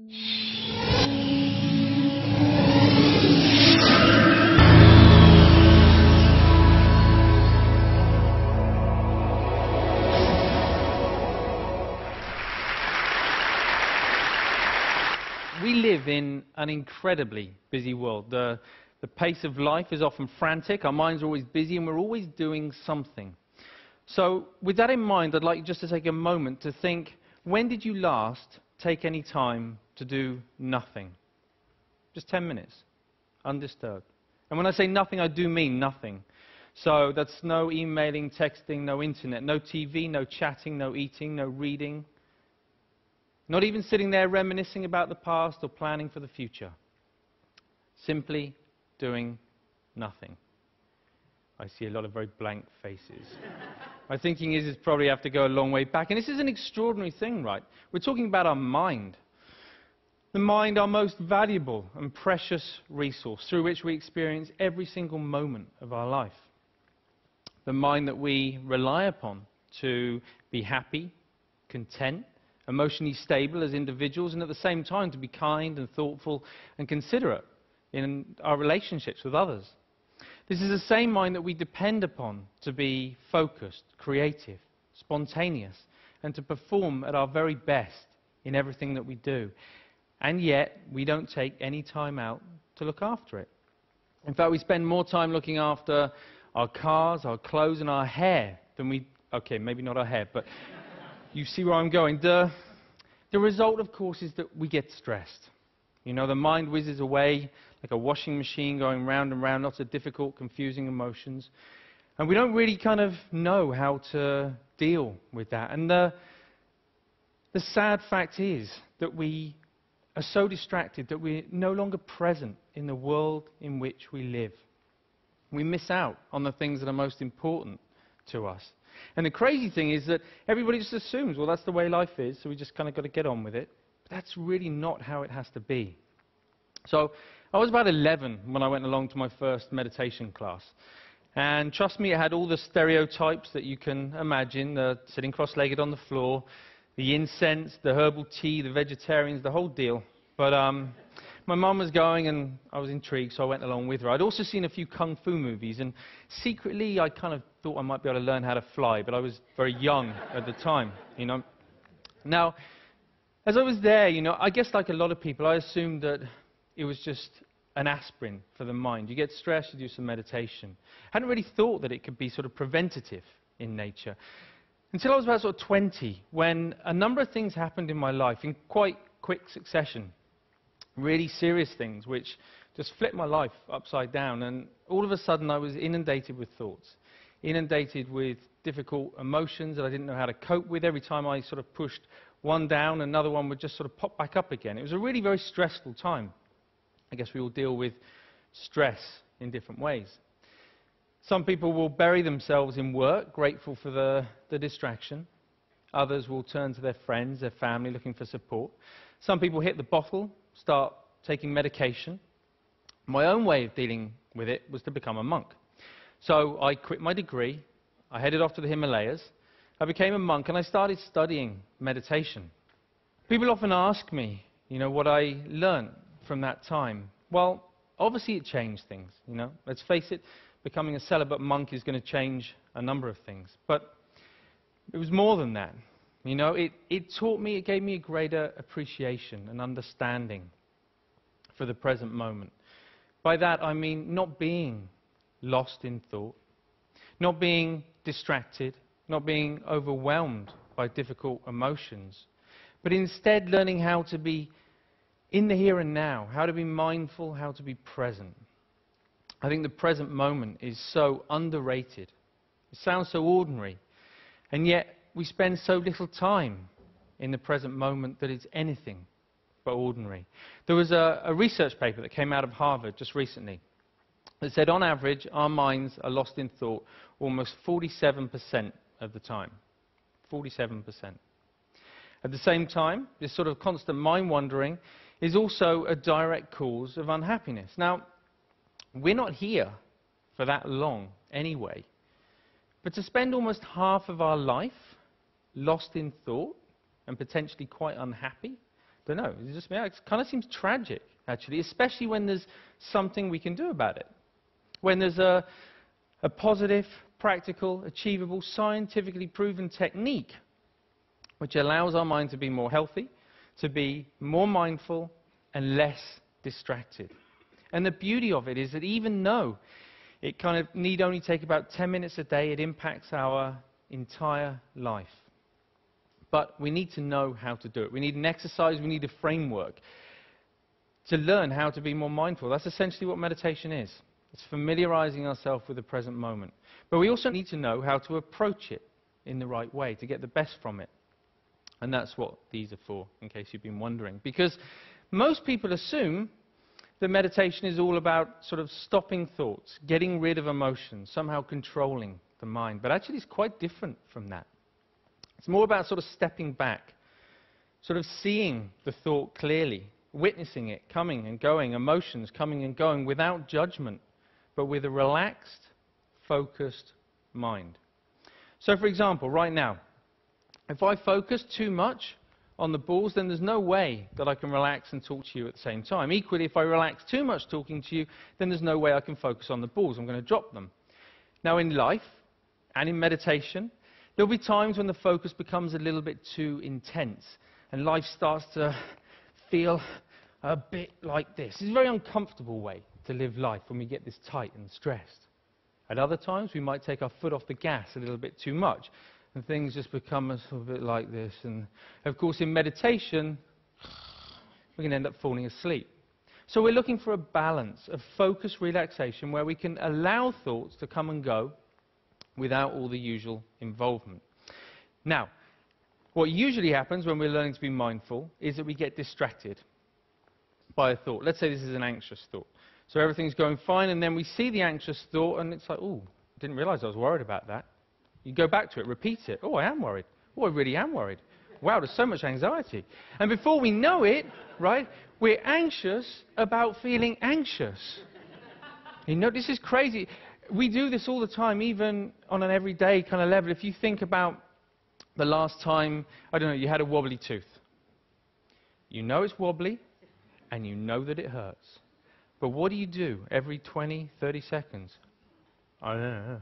We live in an incredibly busy world. The pace of life is often frantic, our minds are always busy, and we're always doing something. So, with that in mind, I'd like you just to take a moment to think, when did you last take any time to do nothing? Just 10 minutes, undisturbed. And when I say nothing, I do mean nothing. So, that's no emailing, texting, no internet, no TV, no chatting, no eating, no reading. Not even sitting there reminiscing about the past or planning for the future. Simply doing nothing. I see a lot of very blank faces. My thinking is probably have to go a long way back. And this is an extraordinary thing, right? We're talking about our mind. The mind, our most valuable and precious resource through which we experience every single moment of our life. The mind that we rely upon to be happy, content, emotionally stable as individuals, and at the same time to be kind and thoughtful and considerate in our relationships with others. This is the same mind that we depend upon to be focused, creative, spontaneous, and to perform at our very best in everything that we do. And yet, we don't take any time out to look after it. In fact, we spend more time looking after our cars, our clothes, and our hair than we... Okay, maybe not our hair, but you see where I'm going. The result, of course, is that we get stressed. You know, the mind whizzes away like a washing machine going round and round, lots of difficult, confusing emotions. And we don't really kind of know how to deal with that. And the sad fact is that we are so distracted that we're no longer present in the world in which we live. We miss out on the things that are most important to us. And the crazy thing is that everybody just assumes, well, that's the way life is, so we just kind of got to get on with it. But that's really not how it has to be. So I was about 11 when I went along to my first meditation class. And trust me, it had all the stereotypes that you can imagine, the sitting cross-legged on the floor, the incense, the herbal tea, the vegetarians, the whole deal. But my mum was going and I was intrigued, so I went along with her. I'd also seen a few kung fu movies, and secretly I kind of thought I might be able to learn how to fly, but I was very young at the time, you know. Now, as I was there, you know, I guess like a lot of people, I assumed that it was just an aspirin for the mind. You get stressed, you do some meditation. I hadn't really thought that it could be sort of preventative in nature. Until I was about sort of 20, when a number of things happened in my life in quite quick succession. Really serious things which just flipped my life upside down, and all of a sudden I was inundated with thoughts, inundated with difficult emotions that I didn't know how to cope with. Every time I sort of pushed one down, another one would just sort of pop back up again. It was a really very stressful time. I guess we all deal with stress in different ways. Some people will bury themselves in work, grateful for the distraction. Others will turn to their friends, their family, looking for support. Some people hit the bottle, start taking medication. My own way of dealing with it was to become a monk. So I quit my degree, I headed off to the Himalayas, I became a monk, and I started studying meditation. People often ask me, you know, what I learned from that time. Well, obviously it changed things, you know. Let's face it, becoming a celibate monk is going to change a number of things. But it was more than that. You know, it taught me, it gave me a greater appreciation and understanding for the present moment. By that I mean not being lost in thought, not being distracted, not being overwhelmed by difficult emotions, but instead learning how to be in the here and now, how to be mindful, how to be present. I think the present moment is so underrated. It sounds so ordinary, and yet we spend so little time in the present moment that it's anything but ordinary. There was a research paper that came out of Harvard just recently that said on average our minds are lost in thought almost 47% of the time. 47%. At the same time, this sort of constant mind wandering is also a direct cause of unhappiness. Now, we're not here for that long anyway, but to spend almost half of our life lost in thought and potentially quite unhappy, Don't know. It's just me. It kind of seems tragic, actually, especially when there's something we can do about it. When there's a positive, practical, achievable, scientifically proven technique which allows our mind to be more healthy, to be more mindful, and less distracted. And the beauty of it is that even though it kind of need only take about 10 minutes a day, it impacts our entire life. But we need to know how to do it. We need an exercise, we need a framework to learn how to be more mindful. That's essentially what meditation is. It's familiarizing ourselves with the present moment. But we also need to know how to approach it in the right way, to get the best from it. And that's what these are for, in case you've been wondering. Because most people assume that meditation is all about sort of stopping thoughts, getting rid of emotions, somehow controlling the mind. But actually it's quite different from that. It's more about sort of stepping back, sort of seeing the thought clearly, witnessing it coming and going, emotions coming and going without judgment, but with a relaxed, focused mind. So for example, right now, if I focus too much on the balls, then there's no way that I can relax and talk to you at the same time. Equally, if I relax too much talking to you, then there's no way I can focus on the balls. I'm going to drop them. Now in life and in meditation, there'll be times when the focus becomes a little bit too intense and life starts to feel a bit like this. It's a very uncomfortable way to live life when we get this tight and stressed. At other times, we might take our foot off the gas a little bit too much and things just become a sort of bit like this. And of course, in meditation, we can end up falling asleep. So we're looking for a balance of focused relaxation where we can allow thoughts to come and go without all the usual involvement. Now, what usually happens when we're learning to be mindful is that we get distracted by a thought. Let's say this is an anxious thought. So everything's going fine, and then we see the anxious thought, and it's like, oh, I didn't realize I was worried about that. You go back to it, repeat it. Oh, I am worried. Oh, I really am worried. Wow, there's so much anxiety. And before we know it, right, we're anxious about feeling anxious. You know, this is crazy. We do this all the time, even on an everyday kind of level. If you think about the last time, I don't know, you had a wobbly tooth. You know it's wobbly, and you know that it hurts. But what do you do every 20, 30 seconds? I don't know.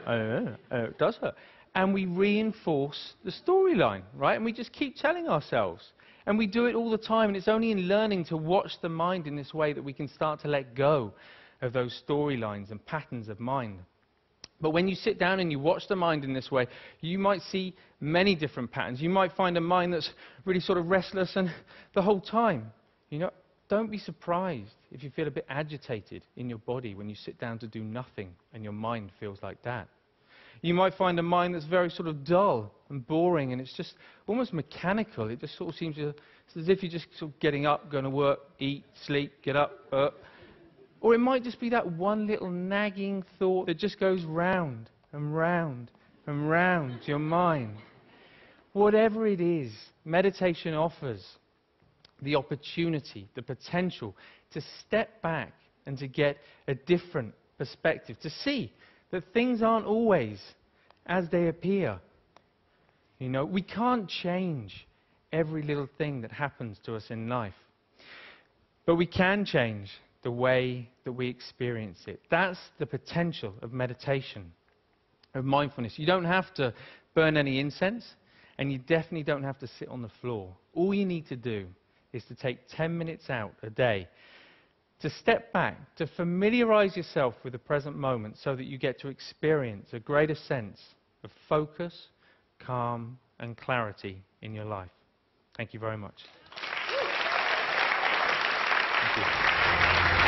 I don't know. It does hurt. And we reinforce the storyline, right? And we just keep telling ourselves. And we do it all the time. And it's only in learning to watch the mind in this way that we can start to let go of those storylines and patterns of mind. But when you sit down and you watch the mind in this way, you might see many different patterns. You might find a mind that's really sort of restless and the whole time. You know, don't be surprised if you feel a bit agitated in your body when you sit down to do nothing and your mind feels like that. You might find a mind that's very sort of dull and boring and it's just almost mechanical. It just sort of seems to, it's as if you're just sort of getting up, going to work, eat, sleep, get up. Or it might just be that one little nagging thought that just goes round and round and round your mind. Whatever it is, meditation offers the opportunity, the potential to step back and to get a different perspective, to see that things aren't always as they appear. You know, we can't change every little thing that happens to us in life, but we can change the way that we experience it. That's the potential of meditation, of mindfulness. You don't have to burn any incense, and you definitely don't have to sit on the floor. All you need to do is to take 10 minutes out a day to step back, to familiarize yourself with the present moment so that you get to experience a greater sense of focus, calm, and clarity in your life. Thank you very much. Thank you.